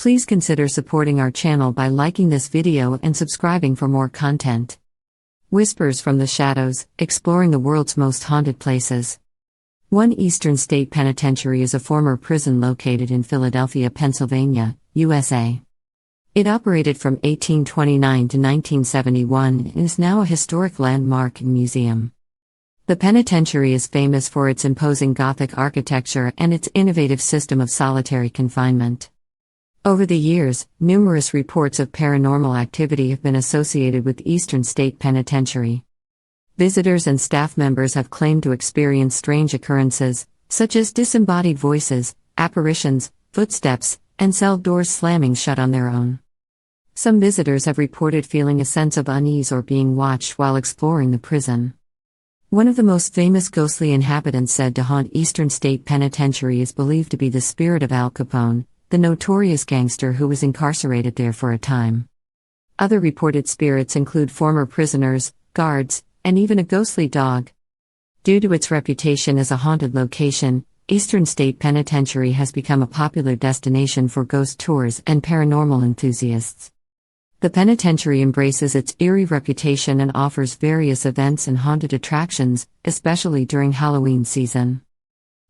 Please consider supporting our channel by liking this video and subscribing for more content. Whispers from the Shadows, exploring the world's most haunted places. One Eastern State Penitentiary is a former prison located in Philadelphia, Pennsylvania, USA. It operated from 1829 to 1971 and is now a historic landmark and museum. The penitentiary is famous for its imposing Gothic architecture and its innovative system of solitary confinement. Over the years, numerous reports of paranormal activity have been associated with Eastern State Penitentiary. Visitors and staff members have claimed to experience strange occurrences, such as disembodied voices, apparitions, footsteps, and cell doors slamming shut on their own. Some visitors have reported feeling a sense of unease or being watched while exploring the prison. One of the most famous ghostly inhabitants said to haunt Eastern State Penitentiary is believed to be the spirit of Al Capone, the notorious gangster who was incarcerated there for a time. Other reported spirits include former prisoners, guards, and even a ghostly dog. Due to its reputation as a haunted location, Eastern State Penitentiary has become a popular destination for ghost tours and paranormal enthusiasts. The penitentiary embraces its eerie reputation and offers various events and haunted attractions, especially during Halloween season.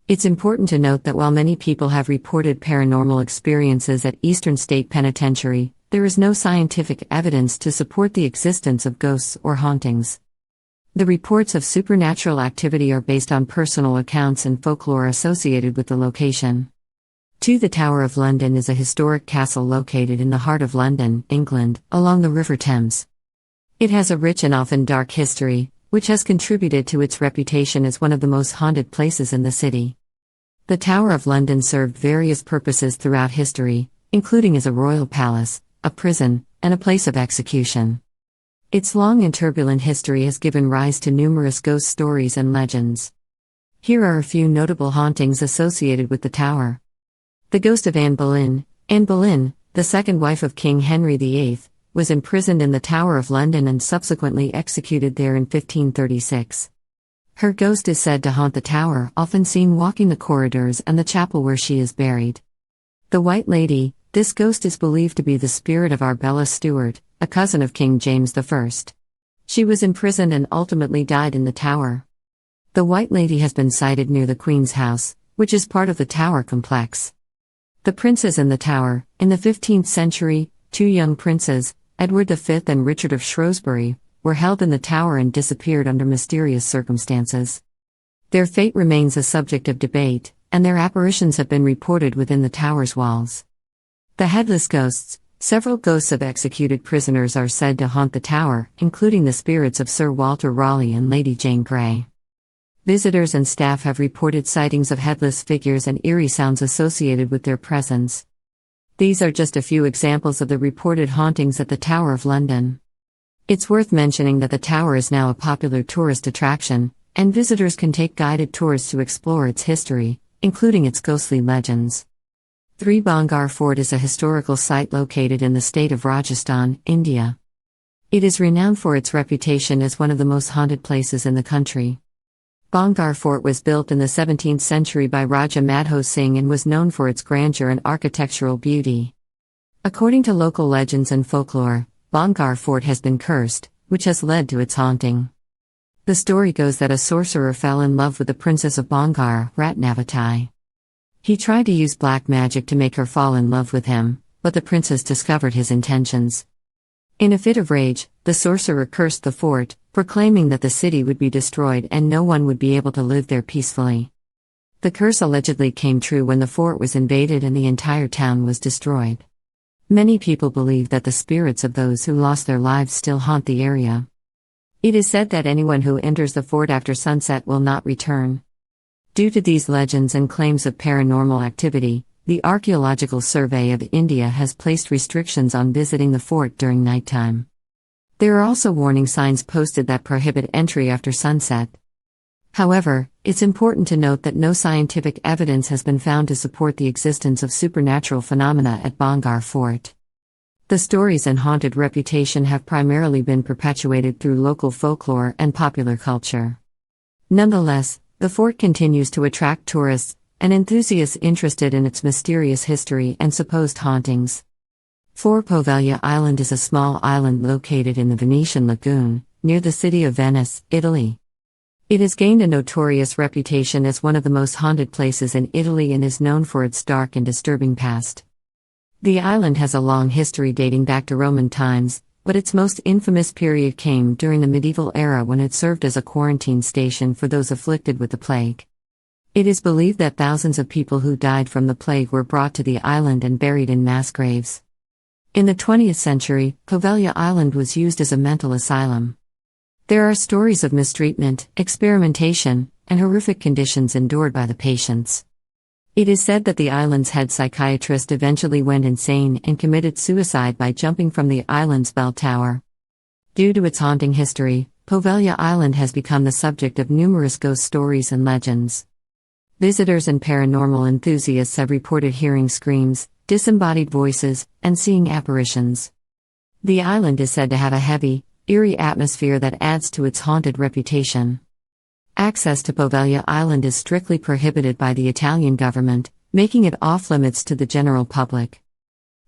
It's important to note that while many people have reported paranormal experiences at Eastern State Penitentiary, there is no scientific evidence to support the existence of ghosts or hauntings. The reports of supernatural activity are based on personal accounts and folklore associated with the location. The Tower of London is a historic castle located in the heart of London, England, along the River Thames. It has a rich and often dark history, which has contributed to its reputation as one of the most haunted places in the city. The Tower of London served various purposes throughout history, including as a royal palace, a prison, and a place of execution. Its long and turbulent history has given rise to numerous ghost stories and legends. Here are a few notable hauntings associated with the tower. The ghost of Anne Boleyn. Anne Boleyn, the second wife of King Henry VIII, was imprisoned in the Tower of London and subsequently executed there in 1536. Her ghost is said to haunt the tower, often seen walking the corridors and the chapel where she is buried. The White Lady. This ghost is believed to be the spirit of Arbella Stuart, a cousin of King James I. She was imprisoned and ultimately died in the tower. The White Lady has been sighted near the Queen's House, which is part of the tower complex. The Princes in the Tower. In the 15th century, two young princes, Edward V and Richard of Shrewsbury, were held in the tower and disappeared under mysterious circumstances. Their fate remains a subject of debate, and their apparitions have been reported within the tower's walls. The Headless Ghosts. Several ghosts of executed prisoners are said to haunt the tower, including the spirits of Sir Walter Raleigh and Lady Jane Grey. Visitors and staff have reported sightings of headless figures and eerie sounds associated with their presence. These are just a few examples of the reported hauntings at the Tower of London. It's worth mentioning that the tower is now a popular tourist attraction, and visitors can take guided tours to explore its history, including its ghostly legends. Bangar Fort is a historical site located in the state of Rajasthan, India. It is renowned for its reputation as one of the most haunted places in the country. Bangar Fort was built in the 17th century by Raja Madho Singh and was known for its grandeur and architectural beauty. According to local legends and folklore, Bangar Fort has been cursed, which has led to its haunting. The story goes that a sorcerer fell in love with the princess of Bangar, Ratnavati. He tried to use black magic to make her fall in love with him, but the princess discovered his intentions. In a fit of rage, the sorcerer cursed the fort, proclaiming that the city would be destroyed and no one would be able to live there peacefully. The curse allegedly came true when the fort was invaded and the entire town was destroyed. Many people believe that the spirits of those who lost their lives still haunt the area. It is said that anyone who enters the fort after sunset will not return. Due to these legends and claims of paranormal activity, the Archaeological Survey of India has placed restrictions on visiting the fort during nighttime. There are also warning signs posted that prohibit entry after sunset. However, it's important to note that no scientific evidence has been found to support the existence of supernatural phenomena at Bangar Fort. The stories and haunted reputation have primarily been perpetuated through local folklore and popular culture. Nonetheless, the fort continues to attract tourists, and enthusiasts interested in its mysterious history and supposed hauntings. 4. Poveglia Island is a small island located in the Venetian lagoon, near the city of Venice, Italy. It has gained a notorious reputation as one of the most haunted places in Italy and is known for its dark and disturbing past. The island has a long history dating back to Roman times, but its most infamous period came during the medieval era when it served as a quarantine station for those afflicted with the plague. It is believed that thousands of people who died from the plague were brought to the island and buried in mass graves. In the 20th century, Poveglia Island was used as a mental asylum. There are stories of mistreatment, experimentation, and horrific conditions endured by the patients. It is said that the island's head psychiatrist eventually went insane and committed suicide by jumping from the island's bell tower. Due to its haunting history, Poveglia Island has become the subject of numerous ghost stories and legends. Visitors and paranormal enthusiasts have reported hearing screams, disembodied voices, and seeing apparitions. The island is said to have a heavy, eerie atmosphere that adds to its haunted reputation. Access to Poveglia Island is strictly prohibited by the Italian government, making it off-limits to the general public.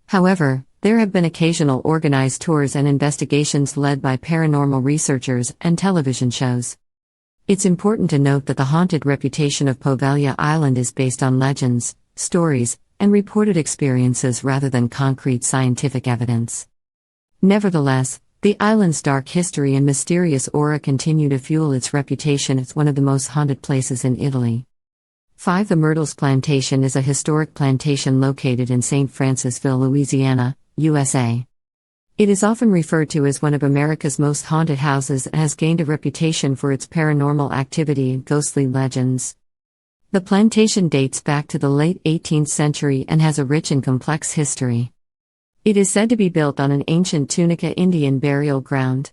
However, there have been occasional organized tours and investigations led by paranormal researchers and television shows. It's important to note that the haunted reputation of Poveglia Island is based on legends, stories, and reported experiences rather than concrete scientific evidence. Nevertheless, the island's dark history and mysterious aura continue to fuel its reputation as one of the most haunted places in Italy. 5. The Myrtles Plantation is a historic plantation located in St. Francisville, Louisiana, USA. It is often referred to as one of America's most haunted houses and has gained a reputation for its paranormal activity and ghostly legends. The plantation dates back to the late 18th century and has a rich and complex history. It is said to be built on an ancient Tunica Indian burial ground.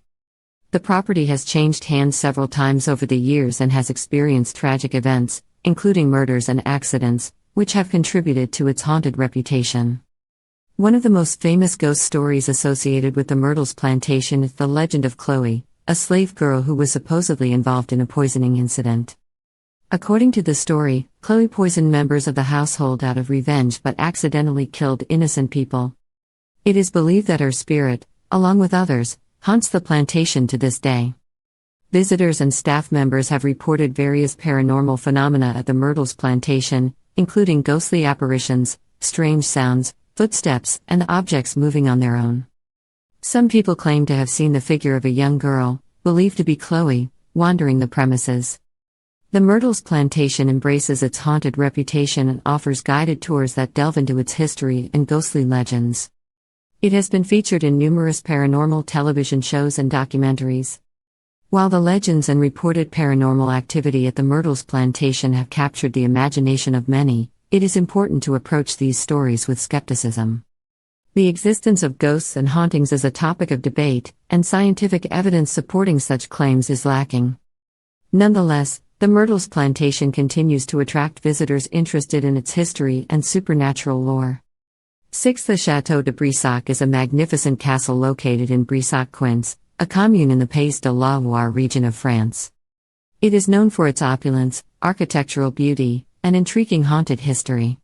The property has changed hands several times over the years and has experienced tragic events, including murders and accidents, which have contributed to its haunted reputation. One of the most famous ghost stories associated with the Myrtles Plantation is the legend of Chloe, a slave girl who was supposedly involved in a poisoning incident. According to the story, Chloe poisoned members of the household out of revenge but accidentally killed innocent people. It is believed that her spirit, along with others, haunts the plantation to this day. Visitors and staff members have reported various paranormal phenomena at the Myrtles Plantation, including ghostly apparitions, strange sounds, footsteps, and objects moving on their own. Some people claim to have seen the figure of a young girl, believed to be Chloe, wandering the premises. The Myrtles Plantation embraces its haunted reputation and offers guided tours that delve into its history and ghostly legends. It has been featured in numerous paranormal television shows and documentaries. While the legends and reported paranormal activity at the Myrtles Plantation have captured the imagination of many, it is important to approach these stories with skepticism. The existence of ghosts and hauntings is a topic of debate, and scientific evidence supporting such claims is lacking. Nonetheless, the Myrtles Plantation continues to attract visitors interested in its history and supernatural lore. 6. The Château de Brissac is a magnificent castle located in Brissac-Quince, a commune in the Pays de la Loire region of France. It is known for its opulence, architectural beauty, and intriguing haunted history.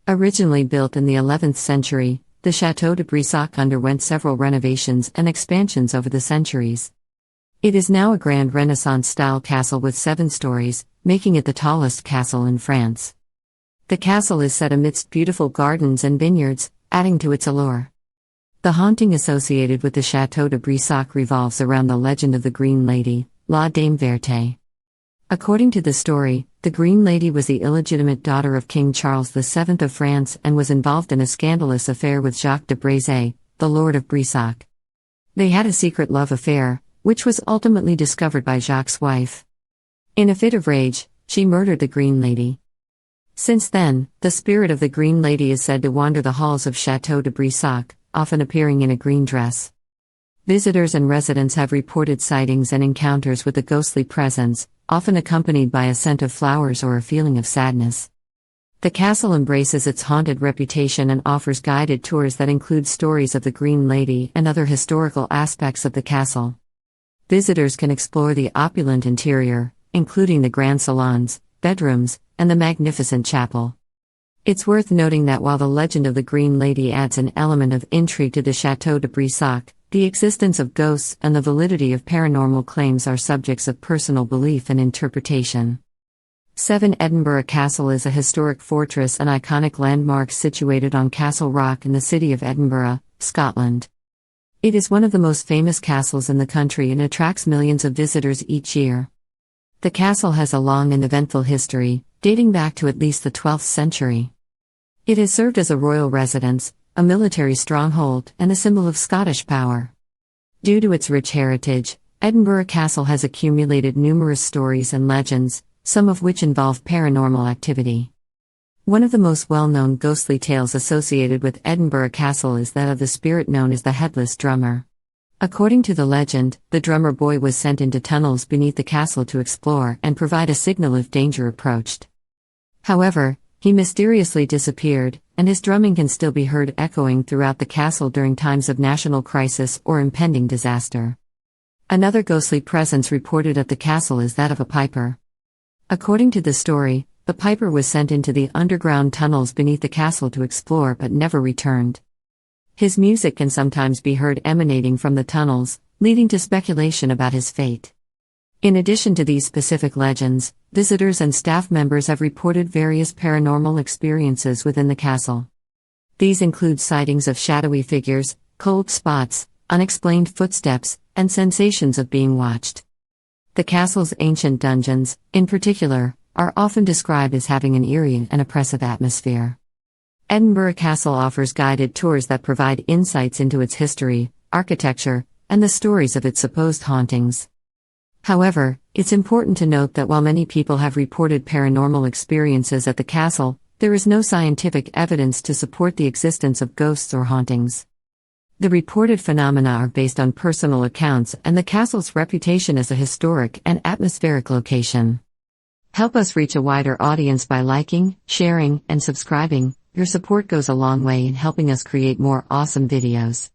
Originally built in the 11th century, the Château de Brissac underwent several renovations and expansions over the centuries. It is now a grand Renaissance-style castle with 7 stories, making it the tallest castle in France. The castle is set amidst beautiful gardens and vineyards, adding to its allure. The haunting associated with the Château de Brissac revolves around the legend of the Green Lady, La Dame Verte. According to the story, the Green Lady was the illegitimate daughter of King Charles VII of France and was involved in a scandalous affair with Jacques de Brézé, the Lord of Brissac. They had a secret love affair, which was ultimately discovered by Jacques' wife. In a fit of rage, she murdered the Green Lady. Since then, the spirit of the Green Lady is said to wander the halls of Château de Brissac, often appearing in a green dress. Visitors and residents have reported sightings and encounters with a ghostly presence, often accompanied by a scent of flowers or a feeling of sadness. The castle embraces its haunted reputation and offers guided tours that include stories of the Green Lady and other historical aspects of the castle. Visitors can explore the opulent interior, including the grand salons, bedrooms, and the magnificent chapel. It's worth noting that while the legend of the Green Lady adds an element of intrigue to the Château de Brissac, the existence of ghosts and the validity of paranormal claims are subjects of personal belief and interpretation. 7. Edinburgh Castle is a historic fortress and iconic landmark situated on Castle Rock in the city of Edinburgh, Scotland. It is one of the most famous castles in the country and attracts millions of visitors each year. The castle has a long and eventful history, dating back to at least the 12th century. It has served as a royal residence, a military stronghold, and a symbol of Scottish power. Due to its rich heritage, Edinburgh Castle has accumulated numerous stories and legends, some of which involve paranormal activity. One of the most well-known ghostly tales associated with Edinburgh Castle is that of the spirit known as the Headless Drummer. According to the legend, the drummer boy was sent into tunnels beneath the castle to explore and provide a signal if danger approached. However, he mysteriously disappeared, and his drumming can still be heard echoing throughout the castle during times of national crisis or impending disaster. Another ghostly presence reported at the castle is that of a piper. According to the story, the piper was sent into the underground tunnels beneath the castle to explore but never returned. His music can sometimes be heard emanating from the tunnels, leading to speculation about his fate. In addition to these specific legends, visitors and staff members have reported various paranormal experiences within the castle. These include sightings of shadowy figures, cold spots, unexplained footsteps, and sensations of being watched. The castle's ancient dungeons, in particular, are often described as having an eerie and oppressive atmosphere. Edinburgh Castle offers guided tours that provide insights into its history, architecture, and the stories of its supposed hauntings. However, it's important to note that while many people have reported paranormal experiences at the castle, there is no scientific evidence to support the existence of ghosts or hauntings. The reported phenomena are based on personal accounts and the castle's reputation as a historic and atmospheric location. Help us reach a wider audience by liking, sharing, and subscribing. Your support goes a long way in helping us create more awesome videos.